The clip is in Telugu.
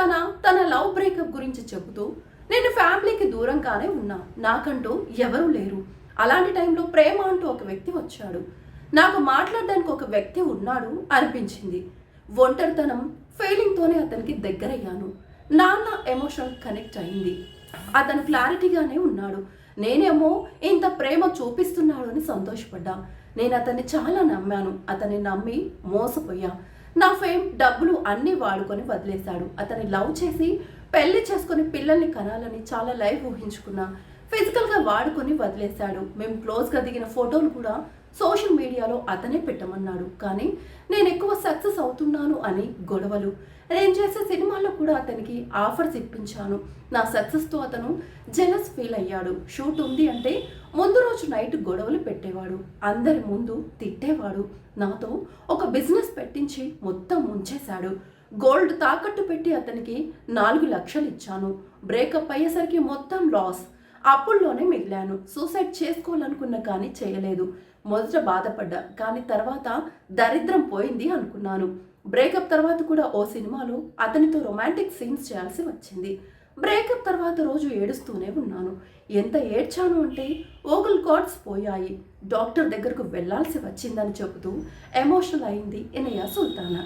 సుల్తానా తన లవ్ బ్రేకప్ గురించి చెబుతూ, నేను ఫ్యామిలీకి దూరంగానే ఉన్నా, నాకంటూ ఎవరూ లేరు. అలాంటి టైంలో ప్రేమ అంటూ ఒక వ్యక్తి వచ్చాడు. నాకు మాట్లాడడానికి ఒక వ్యక్తి ఉన్నాడు అనిపించింది. ఒంటరితనం ఫీలింగ్తోనే అతనికి దగ్గరయ్యాను. నాన్న ఎమోషనల్ కనెక్ట్ అయింది. అతను క్లారిటీగానే ఉన్నాడు. నేనేమో ఇంత ప్రేమ చూపిస్తున్నాడు అని సంతోషపడ్డా. నేను అతన్ని చాలా నమ్మాను. అతన్ని నమ్మి మోసపోయా. నా ఫేమ్, డబ్బులు అన్నీ వాడుకొని వదిలేశాడు. అతన్ని లవ్ చేసి పెళ్లి చేసుకుని పిల్లల్ని కనాలని చాలా లైఫ్ ఊహించుకున్నా. ఫిజికల్గా వాడుకొని వదిలేశాడు. మేము క్లోజ్గా దిగిన ఫోటోలు కూడా సోషల్ మీడియాలో అతనే పెట్టమన్నాడు. కానీ నేను ఎక్కువ సక్సెస్ అవుతున్నాను అని గొడవలు. నేను చేసే సినిమాల్లో కూడా అతనికి ఆఫర్స్ ఇప్పించాను. నా సక్సెస్తో అతను జెలస్ ఫీల్ అయ్యాడు. షూట్ ఉంది అంటే ముందు రోజు నైట్ గొడవలు పెట్టేవాడు. అందరి ముందు తిట్టేవాడు. నాతో ఒక బిజినెస్ పెట్టించి మొత్తం ముంచేశాడు. గోల్డ్ తాకట్టు పెట్టి అతనికి 4 లక్షలు ఇచ్చాను. బ్రేకప్ అయ్యేసరికి మొత్తం లాస్. అప్పుల్లోనే మిగిలాను. సూసైడ్ చేసుకోవాలనుకున్నా కానీ చేయలేదు. మొదట బాధపడ్డా, కానీ తర్వాత దరిద్రం పోయింది అనుకున్నాను. బ్రేకప్ తర్వాత కూడా ఓ సినిమాలో అతనితో రొమాంటిక్ సీన్స్ చేయాల్సి వచ్చింది. బ్రేకప్ తర్వాత రోజు ఏడుస్తూనే ఉన్నాను. ఎంత ఏడ్చాను అంటే ఓగల్ కార్డ్స్ పోయాయి. డాక్టర్ దగ్గరకు వెళ్లాల్సి వచ్చిందని చెబుతూ ఎమోషనల్ అయింది ఇనయ సుల్తానా.